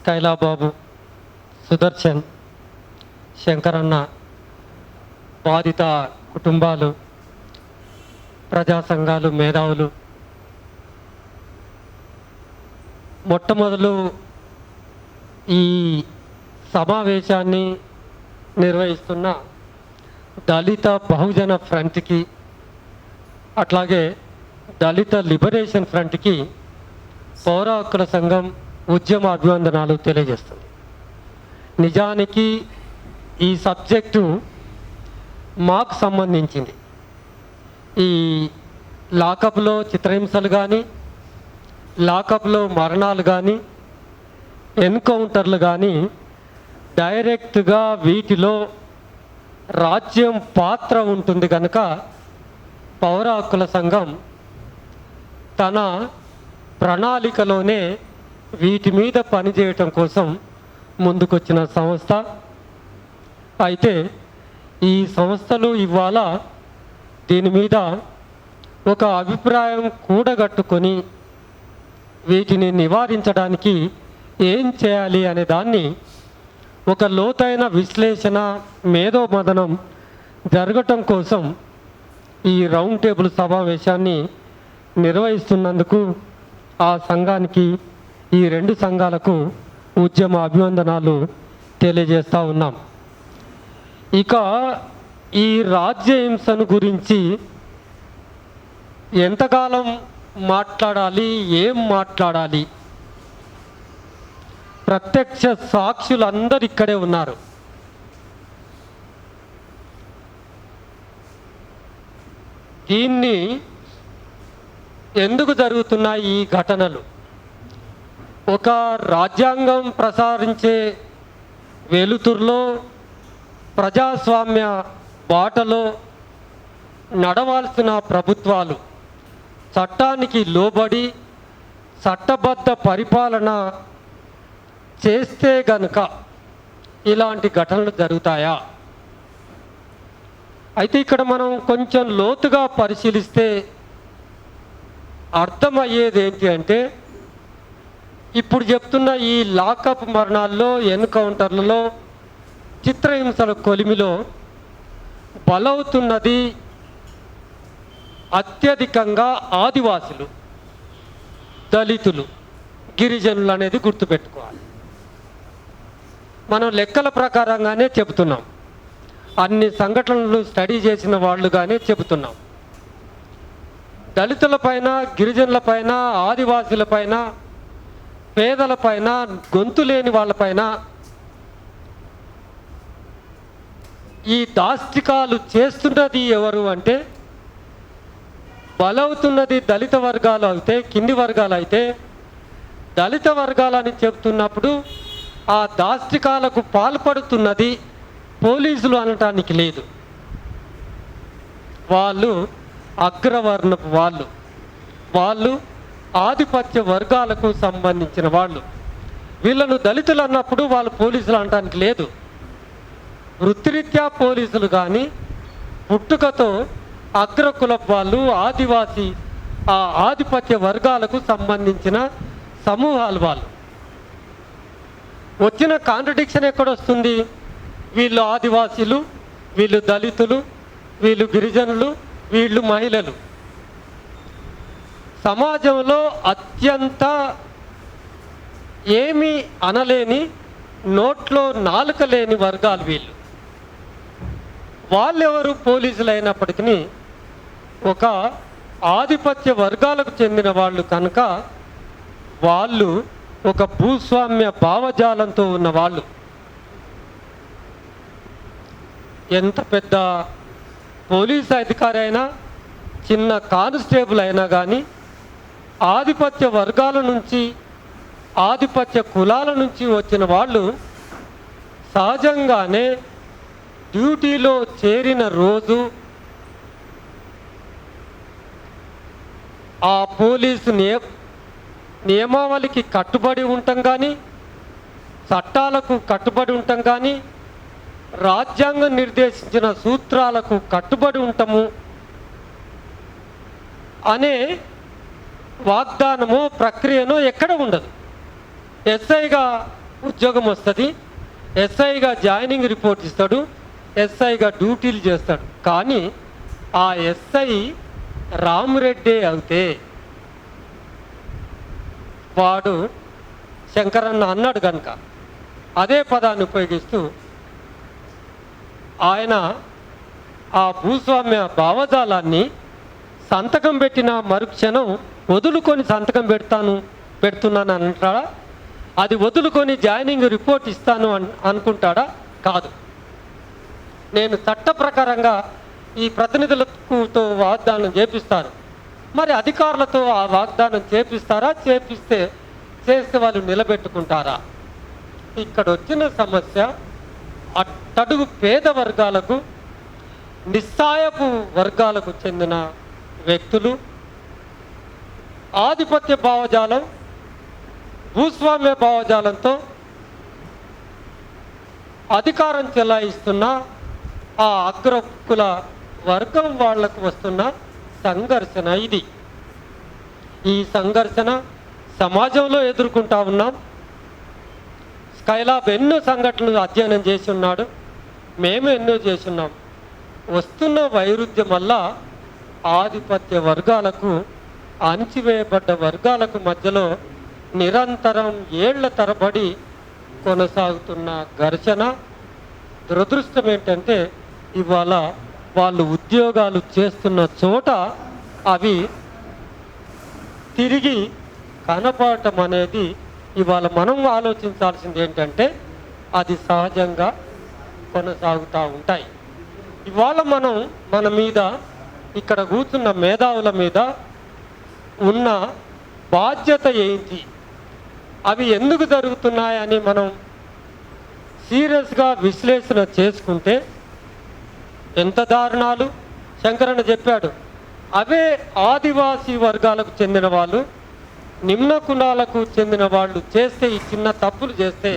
కైలాబాబు, సుదర్శన్, శంకరన్న, బాధిత కుటుంబాలు, ప్రజా సంఘాలు, మేధావులు, మొట్టమొదలు ఈ సమావేశాన్ని నిర్వహిస్తున్న దళిత బహుజన ఫ్రంట్కి, అట్లాగే దళిత లిబరేషన్ ఫ్రంట్కి పౌర హక్కుల సంఘం ఉద్యమ అభివందనాలు తెలియజేస్తుంది. నిజానికి ఈ సబ్జెక్టు మాకు సంబంధించింది. ఈ లాకప్లో చిత్రహింసలు కానీ, లాకప్లో మరణాలు కానీ, ఎన్కౌంటర్లు కానీ డైరెక్ట్గా వీటిలో రాజ్యం పాత్ర ఉంటుంది కనుక పౌర హక్కుల సంఘం తన ప్రణాళికలోనే వీటి మీద పనిచేయటం కోసం ముందుకొచ్చిన సంస్థ. అయితే ఈ సంస్థలు ఇవాళ దీని మీద ఒక అభిప్రాయం కూడగట్టుకొని వీటిని నివారించడానికి ఏం చేయాలి అనే దాన్ని ఒక లోతైన విశ్లేషణ, మేధోమథనం జరగటం కోసం ఈ రౌండ్ టేబుల్ సమావేశాన్ని నిర్వహిస్తున్నందుకు ఆ సంఘానికి, ఈ రెండు సంఘాలకు ఉద్యమ అభివందనాలు తెలియజేస్తూ ఉన్నాం. ఇక ఈ రాజ్యహింసను గురించి ఎంతకాలం మాట్లాడాలి, ఏం మాట్లాడాలి? ప్రత్యక్ష సాక్షులు అందరు ఇక్కడే ఉన్నారు. దీన్ని ఎందుకు జరుగుతున్నాయి ఈ ఘటనలు? ఒక రాజ్యాంగం ప్రసారించే వెలుతురులో, ప్రజాస్వామ్య బాటలో నడవాల్సిన ప్రభుత్వాలు చట్టానికి లోబడి చట్టబద్ధ పరిపాలన చేస్తే గనుక ఇలాంటి ఘటనలు జరుగుతాయా? అయితే ఇక్కడ మనం కొంచెం లోతుగా పరిశీలిస్తే అర్థమయ్యేది ఏంటి అంటే, ఇప్పుడు చెప్తున్న ఈ లాకప్ మరణాల్లో, ఎన్కౌంటర్లలో, చిత్రహింసల కొలిమిలో బలవుతున్నది అత్యధికంగా ఆదివాసులు, దళితులు, గిరిజనులు అనేది గుర్తుపెట్టుకోవాలి. మనం లెక్కల ప్రకారంగానే చెబుతున్నాం, అన్ని సంఘటనలు స్టడీ చేసిన వాళ్ళుగానే చెబుతున్నాం. దళితులపైన, గిరిజనులపైన, ఆదివాసులపైన, పేదలపైన, గొంతు లేని వాళ్ళపైన ఈ దాష్టికాలు చేస్తున్నది ఎవరు అంటే, బలవుతున్నది దళిత వర్గాలు అయితే, కింది వర్గాలు అయితే, దళిత వర్గాలని చెబుతున్నప్పుడు ఆ దాష్టికాలకు పాల్పడుతున్నది పోలీసులు అనటానికి లేదు. వాళ్ళు అగ్రవర్ణపు వాళ్ళు, వాళ్ళు ఆధిపత్య వర్గాలకు సంబంధించిన వాళ్ళు. వీళ్ళను దళితులు అన్నప్పుడు వాళ్ళు పోలీసులు అనటానికి లేదు. వృత్తిరీత్యా పోలీసులు కానీ, పుట్టుకతో అగ్రకులపు వాళ్ళు, ఆదివాసీ, ఆ ఆధిపత్య వర్గాలకు సంబంధించిన సమూహాలు వాళ్ళు. వచ్చిన కాంట్రడిక్షన్ ఎక్కడొస్తుంది? వీళ్ళు ఆదివాసీలు, వీళ్ళు దళితులు, వీళ్ళు గిరిజనులు, వీళ్ళు మహిళలు. సమాజంలో అత్యంత ఏమీ అనలేని, నోట్లో నాలుక లేని వర్గాలు వీళ్ళు. వాళ్ళెవరు? పోలీసులు అయినప్పటికీ ఒక ఆధిపత్య వర్గాలకు చెందిన వాళ్ళు కనుక వాళ్ళు ఒక భూస్వామ్య భావజాలంతో ఉన్న వాళ్ళు. ఎంత పెద్ద పోలీస్ అధికారి అయినా, చిన్న కానిస్టేబుల్ అయినా కానీ ఆధిపత్య వర్గాల నుంచి, ఆధిపత్య కులాల నుంచి వచ్చిన వాళ్ళు సహజంగానే డ్యూటీలో చేరిన రోజు ఆ పోలీసు నియమావళికి కట్టుబడి ఉండటం కానీ, చట్టాలకు కట్టుబడి ఉండటం కానీ, రాజ్యాంగం నిర్దేశించిన సూత్రాలకు కట్టుబడి ఉంటాము అనే వాగ్దానమో ప్రక్రియనో ఎక్కడ ఉండదు. ఎస్ఐగా ఉద్యోగం వస్తుంది, ఎస్ఐగా జాయినింగ్ రిపోర్ట్ ఇస్తాడు, ఎస్ఐగా డ్యూటీలు చేస్తాడు. కానీ ఆ ఎస్ఐ రామిరెడ్డి అయితే వాడు శంకరన్న అన్నాడు కనుక అదే పదాన్ని ఉపయోగిస్తూ ఆయన ఆ భూస్వామ్య భావజాలాన్ని సంతకం పెట్టిన మరుక్షణం వదులుకొని సంతకం పెడుతున్నాను అంటాడా? అది వదులుకొని జాయినింగ్ రిపోర్ట్ ఇస్తాను అనుకుంటాడా? కాదు. నేను చట్ట ప్రకారంగా ఈ ప్రతినిధులతో వాగ్దానం చేపిస్తాను. మరి అధికారులతో ఆ వాగ్దానం చేపిస్తారా? చేస్తే వాళ్ళు నిలబెట్టుకుంటారా? ఇక్కడ వచ్చిన సమస్య అట్టడుగు పేద వర్గాలకు, నిస్సాయపు వర్గాలకు చెందిన వ్యక్తులు ఆధిపత్య భావజాలం, భూస్వామ్య భావజాలంతో అధికారం చెలాయిస్తున్న ఆ అగ్రకుల వర్గం వాళ్లకు వస్తున్న సంఘర్షణ ఇది. ఈ సంఘర్షణ సమాజంలో ఎదుర్కొంటా ఉన్నాం. స్కైలాబ్ ఎన్నో సంఘటనలు అధ్యయనం చేసి ఉన్నాడు, మేము ఎన్నో చేస్తున్నాం. వస్తున్న వైరుధ్యం వల్ల ఆధిపత్య వర్గాలకు, అణచివేయబడ్డ వర్గాలకు మధ్యలో నిరంతరం ఏళ్ల తరబడి కొనసాగుతున్న ఘర్షణ. దురదృష్టం ఏంటంటే ఇవాళ వాళ్ళు ఉద్యోగాలు చేస్తున్న చోట అవి తిరిగి కనపడటం అనేది ఇవాళ మనం ఆలోచించాల్సింది ఏంటంటే అది సహజంగా కొనసాగుతూ ఉంటాయి. ఇవాళ మన మీద ఇక్కడ కూర్చున్న మేధావుల మీద ఉన్న బాధ్యత ఏంటి, అవి ఎందుకు జరుగుతున్నాయని మనం సీరియస్గా విశ్లేషణ చేసుకుంటే ఎంత దారుణాలు. శంకరన్న చెప్పాడు, అవే ఆదివాసీ వర్గాలకు చెందిన వాళ్ళు, నిమ్న కులాలకు చెందిన వాళ్ళు చేస్తే, ఈ చిన్న తప్పులు చేస్తే,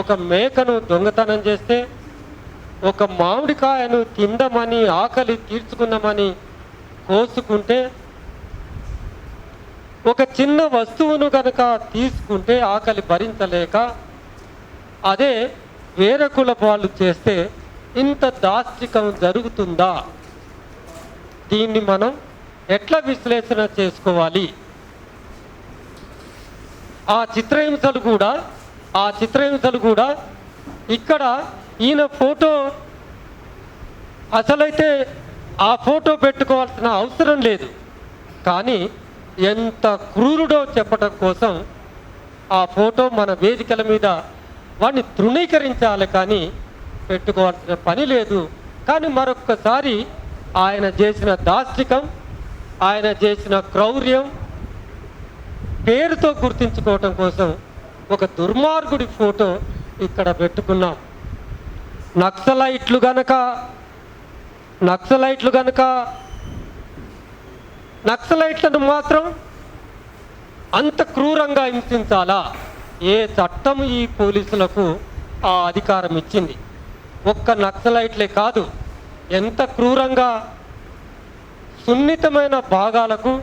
ఒక మేకను దొంగతనం చేస్తే, ఒక మామిడికాయను తిందామని ఆకలి తీర్చుకుందామని కోసుకుంటే, ఒక చిన్న వస్తువును కనుక తీసుకుంటే ఆకలి భరించలేక అదే వేరే కులపు వాళ్ళు చేస్తే ఇంత దాష్టికం జరుగుతుందా? దీన్ని మనం ఎట్లా విశ్లేషణ చేసుకోవాలి? ఆ చిత్రహింసలు కూడా ఇక్కడ ఈయన ఫోటో అసలైతే ఆ ఫోటో పెట్టుకోవాల్సిన అవసరం లేదు, కానీ ఎంత క్రూరుడో చెప్పడం కోసం ఆ ఫోటో మన వేదికల మీద వాడిని తృణీకరించాలి, కానీ పెట్టుకోవాల్సిన పని లేదు. కానీ మరొక్కసారి ఆయన చేసిన దాష్టికం, ఆయన చేసిన క్రౌర్యం పేరుతో గుర్తించుకోవటం కోసం ఒక దుర్మార్గుడి ఫోటో ఇక్కడ పెట్టుకున్నాం. నక్సలైట్లు గనక నక్సలైట్లను మాత్రం అంత క్రూరంగా హింసించాలా? ఏ చట్టం ఈ పోలీసులకు ఆ అధికారం ఇచ్చింది? ఒక్క నక్సలైట్లే కాదు, ఎంత క్రూరంగా సున్నితమైన భాగాలకు,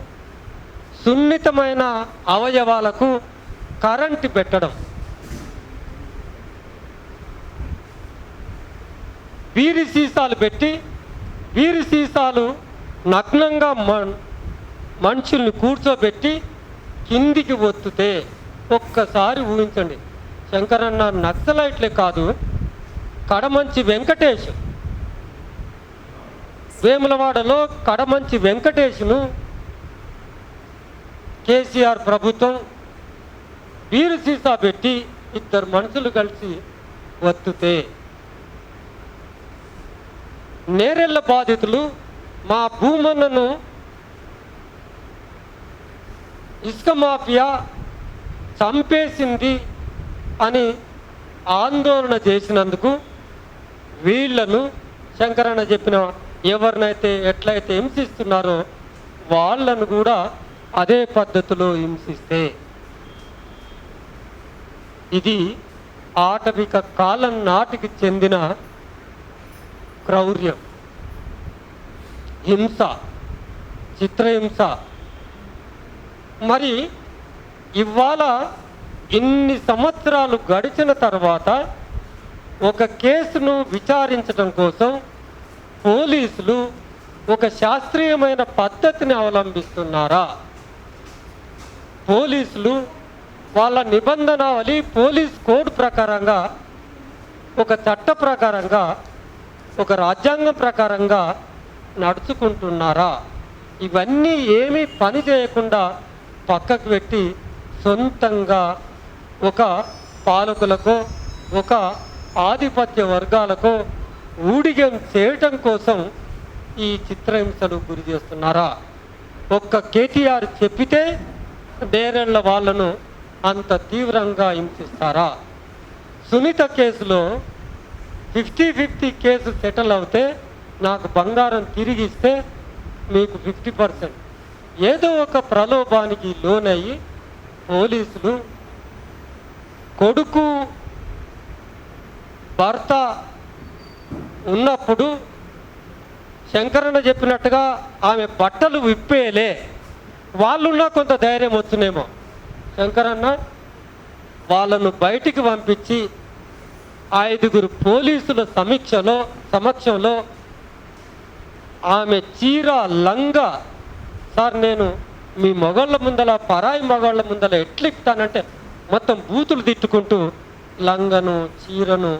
సున్నితమైన అవయవాలకు కరెంటు పెట్టడం, వీరి సీసాలు పెట్టి, వీరి సీసాలు నగ్నంగా మనుషుల్ని కూర్చోబెట్టి కిందికి ఒత్తుతే ఒక్కసారి ఊహించండి. శంకరన్న నక్సలైట్లే కాదు, కడమంచి వెంకటేష్, వేములవాడలో కడమంచి వెంకటేష్ను కేసీఆర్ ప్రభుత్వం వీరు సీసా పెట్టి ఇద్దరు మనుషులు కలిసి ఒత్తుతే, నేరెళ్ళ బాధితులు మా భూమన్నను ఇసుక మాఫియా చంపేసింది అని ఆందోళన చేసినందుకు వీళ్లను శంకరన్న చెప్పిన ఎవరినైతే ఎట్లయితే హింసిస్తున్నారో వాళ్ళను కూడా అదే పద్ధతిలో హింసిస్తే, ఇది ఆటవిక కాలం నాటికి చెందిన క్రౌర్యం, హింస, చిత్రహింస. మరి ఇవాళ ఇన్ని సంవత్సరాలు గడిచిన తర్వాత ఒక కేసును విచారించడం కోసం పోలీసులు ఒక శాస్త్రీయమైన పద్ధతిని అవలంబిస్తున్నారా? పోలీసులు వాళ్ళ నిబంధనావళి పోలీస్ కోడ్ ప్రకారంగా, ఒక చట్ట ప్రకారంగా, ఒక రాజ్యాంగం ప్రకారంగా నడుచుకుంటున్నారా? ఇవన్నీ ఏమీ పని చేయకుండా పక్కకు పెట్టి సొంతంగా ఒక పాలకులకు, ఒక ఆధిపత్య వర్గాలకు ఊడిగం చేయటం కోసం ఈ చిత్రహింసలు గురి చేస్తున్నారా? ఒక్క కేటీఆర్ చెప్పితే నేరేళ్ల వాళ్ళను అంత తీవ్రంగా హింసిస్తారా? సునీత కేసులో 50-50 కేసు సెటిల్ అవుతే నాకు బంగారం తిరిగిస్తే మీకు 50%. ఏదో ఒక ప్రలోభానికి లోనయ్యి పోలీసులు కొడుకు భర్త ఉన్నప్పుడు శంకరన్న చెప్పినట్టుగా ఆమె బట్టలు విప్పేలే, వాళ్ళున్నా కొంత ధైర్యం వచ్చునేమో. శంకరన్న వాళ్ళను బయటికి పంపించి 5 పోలీసుల సమక్షంలో ఆమె చీర లంగా, సార్ నేను మీ మొగళ్ళ ముందల పరాయి మొగళ్ళ ముందల ఎట్లిస్తానంటే మొత్తం బూతులు తిట్టుకుంటూ లంగను చీరను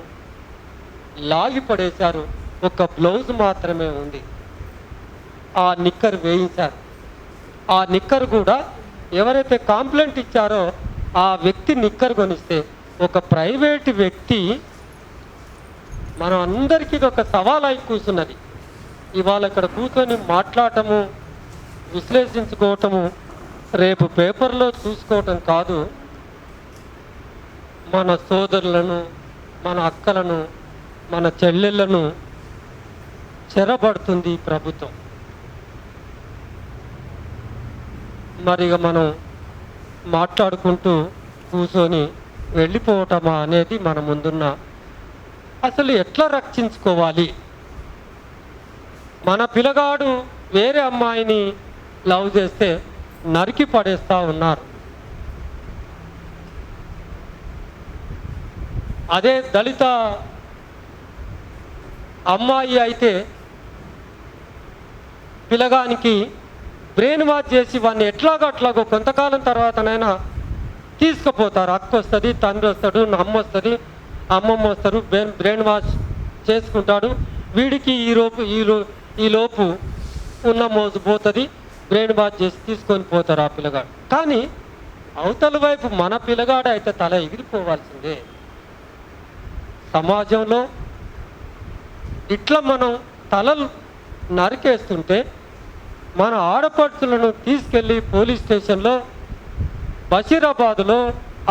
లాగి పడేశారు. ఒక బ్లౌజ్ మాత్రమే ఉంది. ఆ నిక్కర్ వేయించారు. ఆ నిక్కర్ కూడా ఎవరైతే కంప్లైంట్ ఇచ్చారో ఆ వ్యక్తి నిక్కర్ కొనిస్తే, ఒక ప్రైవేటు వ్యక్తి మనం అందరికీ ఇది ఒక సవాల్ అయి కూర్చున్నది. ఇవాళ ఇక్కడ కూర్చొని మాట్లాడటము, విశ్లేషించుకోవటము, రేపు పేపర్లో చూసుకోవటం కాదు. మన సోదరులను, మన అక్కలను, మన చెల్లెళ్ళను చెరబడుతుంది ఈ ప్రభుత్వం. మరిగా మనం మాట్లాడుకుంటూ కూర్చొని వెళ్ళిపోవటమా అనేది మన ముందున్న, అసలు ఎట్లా రక్షించుకోవాలి? మన పిల్లగాడు వేరే అమ్మాయిని లవ్ చేస్తే నరికి పడేస్తూ ఉన్నారు. అదే దళిత అమ్మాయి అయితే పిల్లగానికి బ్రెయిన్ వాష్ చేసి వాడిని ఎట్లాగో కొంతకాలం తర్వాతనైనా తీసుకుపోతారు. అక్క వస్తుంది, తండ్రి వస్తాడు, అమ్మ వస్తుంది, అమ్మమ్మ వస్తారు, బ్రెయిన్ వాష్ చేసుకుంటాడు. వీడికి ఈ లోపు ఉన్న మోజు పోతుంది, బ్రెయిన్ వాష్ చేసి తీసుకొని పోతారు ఆ పిల్లగాడు. కానీ అవతల వైపు మన పిల్లగాడు అయితే తల ఎగిరిపోవాల్సిందే. సమాజంలో ఇట్లా మనం తలలు నరికేస్తుంటే మన ఆడపడుచులను తీసుకెళ్ళి పోలీస్ స్టేషన్లో బషీరాబాద్లో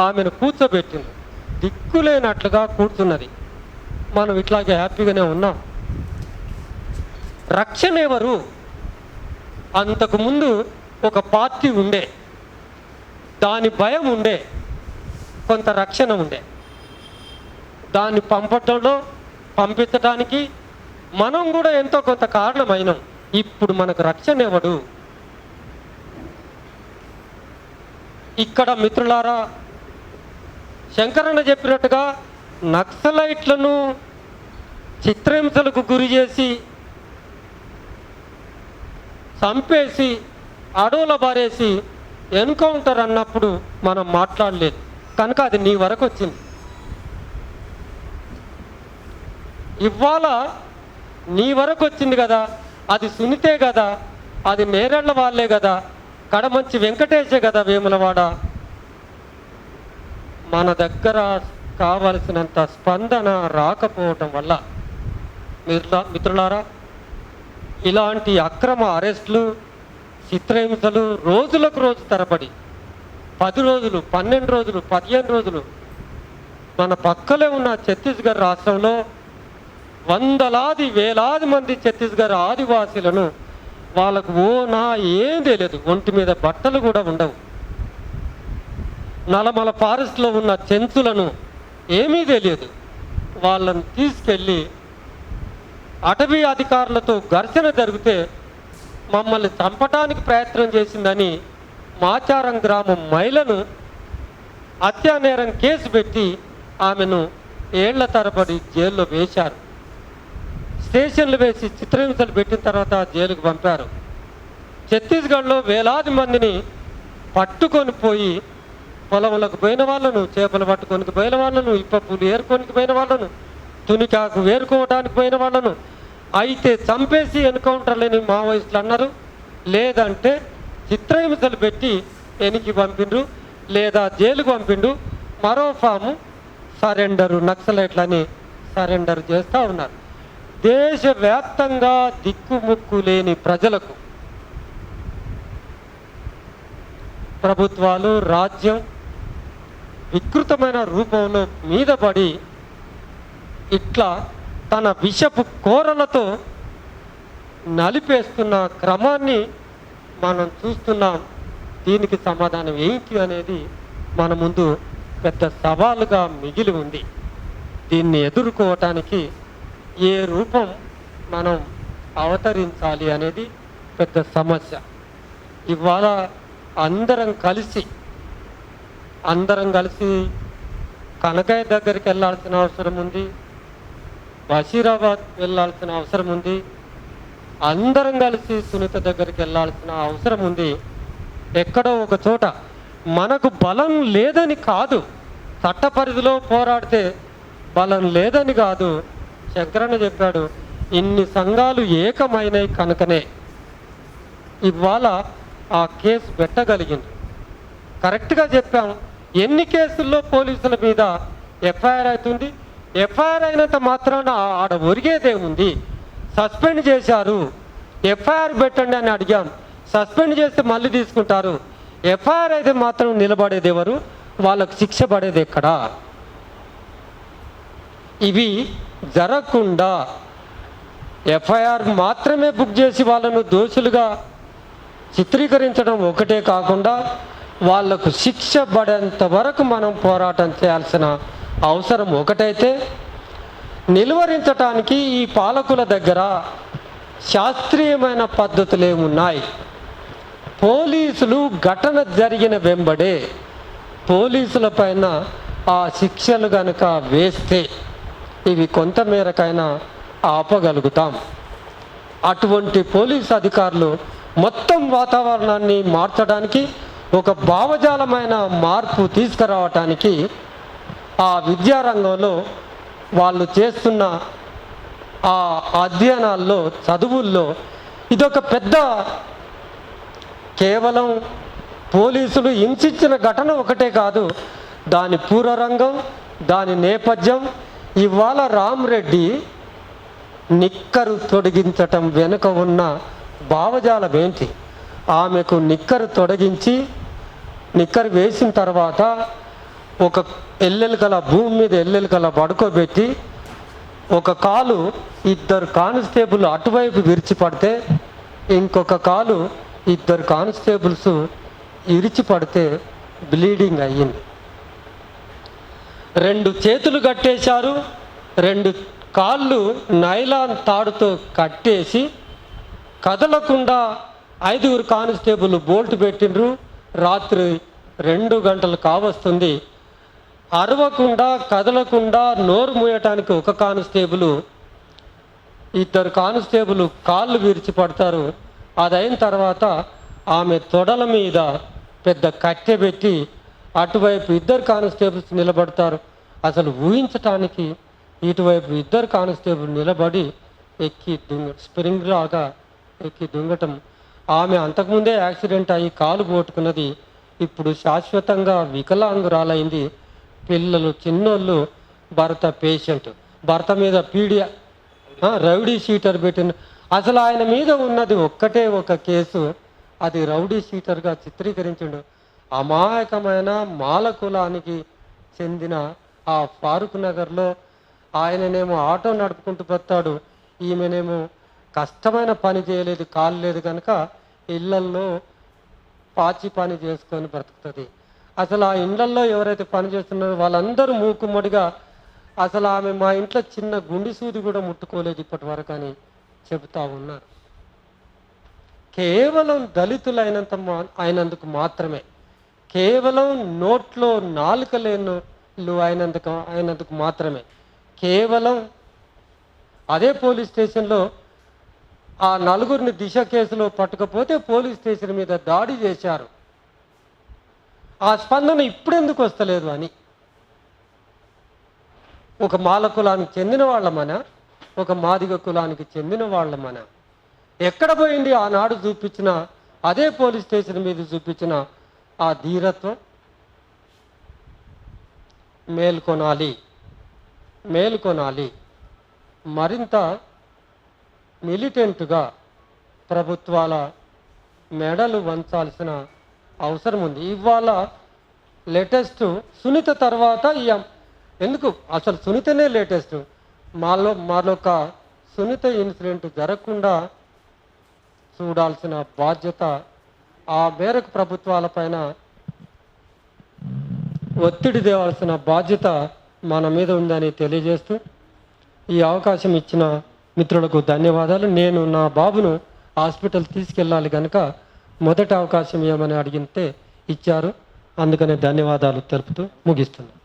ఆమెను కూర్చోబెట్టింది. దిక్కులేనట్లుగా కూర్చున్నది. మనం ఇట్లాగే హ్యాపీగానే ఉన్నాం. రక్షణ ఎవరు? అంతకుముందు ఒక పార్టీ ఉండే, దాని భయం ఉండే, కొంత రక్షణ ఉండే. దాన్ని పంపించడానికి మనం కూడా ఎంతో కొంత కారణమైనాం. ఇప్పుడు మనకు రక్షణ ఎవడు? ఇక్కడ మిత్రులారా, శంకరన్న చెప్పినట్టుగా నక్సలైట్లను చిత్రహింసలకు గురి చేసి చంపేసి అడవుల బారేసి ఎన్కౌంటర్ అన్నప్పుడు మనం మాట్లాడలేదు కనుక అది నీ వరకు వచ్చింది. ఇవాళ నీ వరకు వచ్చింది కదా, అది సునీతే కదా, అది నేరేళ్ల వాళ్ళే కదా, కడమంచి వెంకటేశే కదా వేములవాడ. మన దగ్గర కావలసినంత స్పందన రాకపోవటం వల్ల మిత్రులారా, ఇలాంటి అక్రమ అరెస్టులు, చిత్రహింసలు రోజులకు రోజు తరబడి 10 రోజులు, 12 రోజులు, 15 రోజులు మన పక్కలే ఉన్న ఛత్తీస్గఢ్ రాష్ట్రంలో వందలాది వేలాది మంది ఛత్తీస్గఢ్ ఆదివాసీలను వాళ్ళకు ఏం తెలియదు, ఒంటి మీద బట్టలు కూడా ఉండవు. నలమల ఫారెస్ట్లో ఉన్న చెంచులను ఏమీ తెలియదు. వాళ్ళను తీసుకెళ్ళి అటవీ అధికారులతో ఘర్షణ జరిగితే మమ్మల్ని చంపటానికి ప్రయత్నం చేసిందని మాచారం గ్రామం మహిళను హత్యా నేరం కేసు పెట్టి ఆమెను ఏళ్ల తరబడి జైల్లో వేశారు. స్టేషన్లు వేసి చిత్రహింసలు పెట్టిన తర్వాత జైలుకు పంపారు. ఛత్తీస్గఢ్లో వేలాది మందిని పట్టుకొని పోయి పొలంలోకి పోయిన వాళ్ళను, చేపలు పట్టుకొని పోయిన వాళ్ళను, ఇప్పప్పులు ఏరుకోనికి పోయిన వాళ్ళను, తునికాకు వేరుకోవడానికి పోయిన వాళ్ళను అయితే చంపేసి ఎన్కౌంటర్లని మావోయిస్టులు అన్నారు. లేదంటే చిత్రహింసలు పెట్టి వెనక్కి పంపిండ్రు, లేదా జైలుకు పంపిండు. మరో ఫాము సరెండరు, నక్సలైట్లని సరెండర్ చేస్తూ ఉన్నారు. దేశవ్యాప్తంగా దిక్కుముక్కు లేని ప్రజలకు ప్రభుత్వాలు, రాజ్యం వికృతమైన రూపంలో మీద పడి ఇట్లా తన విషపు కోరలతో నలిపేస్తున్న క్రమాన్ని మనం చూస్తున్నాం. దీనికి సమాధానం ఏంటి అనేది మన ముందు పెద్ద సవాలుగా మిగిలి ఉంది. దీన్ని ఎదుర్కోవటానికి ఏ రూపం మనం అవతరించాలి అనేది పెద్ద సమస్య. ఇవాళ అందరం కలిసి కనకయ్య దగ్గరికి వెళ్ళాల్సిన అవసరం ఉంది, బషీరాబాద్ వెళ్ళాల్సిన అవసరం ఉంది, అందరం కలిసి సునీత దగ్గరికి వెళ్ళాల్సిన అవసరం ఉంది. ఎక్కడో ఒక చోట మనకు బలం లేదని కాదు, చట్ట పరిధిలో పోరాడితే బలం లేదని కాదు. శంకరన్న చెప్పాడు, ఇన్ని సంఘాలు ఏకమైనవి కనుకనే ఇవాళ ఆ కేసు పెట్టగలిగింది. కరెక్ట్గా చెప్పాం. ఎన్ని కేసుల్లో పోలీసుల మీద ఎఫ్ఐఆర్ అవుతుంది? ఎఫ్ఐఆర్ అయినంత మాత్రాన ఆడ ఒరిగేదే ఉంది. సస్పెండ్ చేశారు, ఎఫ్ఐఆర్ పెట్టండి అని అడిగాం. సస్పెండ్ చేస్తే మళ్ళీ తీసుకుంటారు. ఎఫ్ఐఆర్ అయితే మాత్రం నిలబడేది ఎవరు? వాళ్ళకు శిక్ష పడేది ఎక్కడా? ఇవి జరగకుండా ఎఫ్ఐఆర్ మాత్రమే బుక్ చేసి వాళ్ళను దోషులుగా చిత్రీకరించడం ఒకటే కాకుండా వాళ్లకు శిక్ష పడేంత వరకు మనం పోరాటం చేయాల్సిన అవసరం ఒకటైతే, నిలువరించటానికి ఈ పాలకుల దగ్గర శాస్త్రీయమైన పద్ధతులు ఏమున్నాయి? పోలీసులు ఘటన జరిగిన వెంబడే పోలీసుల పైన ఆ శిక్షలు కనుక వేస్తే ఇవి కొంతమేరకైనా ఆపగలుగుతాం. అటువంటి పోలీసు అధికారులు మొత్తం వాతావరణాన్ని మార్చడానికి, ఒక భావజాలమైన మార్పు తీసుకురావటానికి ఆ విద్యారంగంలో వాళ్ళు చేస్తున్న ఆ అధ్యయనాల్లో, చదువుల్లో ఇదొక పెద్ద, కేవలం పోలీసులు హింసించిన ఘటన ఒకటే కాదు, దాని పూర్వరంగం, దాని నేపథ్యం. ఇవాళ రామరెడ్డి నిక్కరు తొడిగించటం వెనుక ఉన్న భావజాలం ఏంటి? ఆమెకు నిక్కరు తొడిగించి, నిక్కరు వేసిన తర్వాత ఒక ఎల్లెలుకల భూమి మీద ఎల్లెలుకల పడుకోబెట్టి, ఒక కాలు ఇద్దరు కానిస్టేబుల్ అటువైపు విరిచిపడితే, ఇంకొక కాలు ఇద్దరు కానిస్టేబుల్స్ ఇరిచిపడితే బ్లీడింగ్ అయ్యింది. 2 చేతులు కట్టేశారు, 2 కాళ్ళు నైలాన్ తాడుతో కట్టేసి కదలకుండా 5 కానిస్టేబుల్ బోల్ట్ పెట్టిండ్రు. రాత్రి 2 గంటలు కావస్తుంది. అరవకుండా, కదలకుండా నోరు మూయటానికి ఒక కానిస్టేబుల్, 2 కానిస్టేబుల్ కాళ్ళు విరిచి పడతారు. అదైన తర్వాత ఆమె తొడల మీద పెద్ద కట్టె పెట్టి అటువైపు 2 కానిస్టేబుల్స్ నిలబడతారు. అసలు ఊహించటానికి ఇటువైపు 2 కానిస్టేబుల్ నిలబడి ఎక్కి స్ప్రింగ్ లాగా ఎక్కి దుంగటం. ఆమె అంతకుముందే యాక్సిడెంట్ అయ్యి కాలు పోటుకున్నది, ఇప్పుడు శాశ్వతంగా వికలాంగురాలైంది. పిల్లలు చిన్నోళ్ళు, భర్త పేషెంట్, భర్త మీద రౌడీ షీటర్ పెట్టిన. అసలు ఆయన మీద ఉన్నది ఒక్కటే ఒక కేసు, అది రౌడీ షీటర్గా చిత్రీకరించాడు. అమాయకమైన మాల కులానికి చెందిన ఆ ఫారూక్ నగర్లో ఆయననేమో ఆటో నడుపుకుంటూ పోతాడు, ఈమెనేమో కష్టమైన పని చేయలేదు, కాలు లేదు కనుక ఇళ్లల్లో పాచి పని చేసుకొని బ్రతుకుతుంది. అసలు ఆ ఇళ్లల్లో ఎవరైతే పని చేస్తున్నారో వాళ్ళందరూ మూకుమ్మడిగా, అసలు ఆమె మా ఇంట్లో చిన్న గుండె సూది కూడా ముట్టుకోలేదు ఇప్పటి వరకు అని చెబుతా ఉన్నారు. కేవలం దళితులు అయినందుకు మాత్రమే కేవలం నోట్లో నాలుకలేను అయినందుకు మాత్రమే. కేవలం అదే పోలీస్ స్టేషన్లో ఆ నలుగురిని దిశ కేసులో పట్టకపోతే పోలీస్ స్టేషన్ మీద దాడి చేశారు. ఆ స్పందన ఇప్పుడెందుకు వస్తలేదు అని. ఒక మాల కులానికి చెందిన వాళ్ళమన, ఒక మాదిగ కులానికి చెందిన వాళ్ళమన, ఎక్కడ పోయింది ఆనాడు చూపించిన అదే పోలీస్ స్టేషన్ మీద చూపించిన ఆ ధీరత్వం? మేల్కొనాలి. మరింత మిలిటెంట్గా ప్రభుత్వాల మెడలు వంచాల్సిన అవసరం ఉంది. ఇవాళ లేటెస్ట్ సునీత తర్వాత ఎందుకు అసలు సునీతనే లేటెస్ట్, మరొక సునీత ఇన్సిడెంట్ జరగకుండా చూడాల్సిన బాధ్యత ఆ మేరకు ప్రభుత్వాలపైన ఒత్తిడి తేవాల్సిన బాధ్యత మన మీద ఉందని తెలియజేస్తూ ఈ అవకాశం ఇచ్చిన మిత్రులకు ధన్యవాదాలు. నేను నా బాబును హాస్పిటల్ తీసుకెళ్ళాలి కనుక మొదటి అవకాశం ఏమని అడిగితే ఇచ్చారు, అందుకనే ధన్యవాదాలు తెలుపుతూ ముగిస్తున్నాను.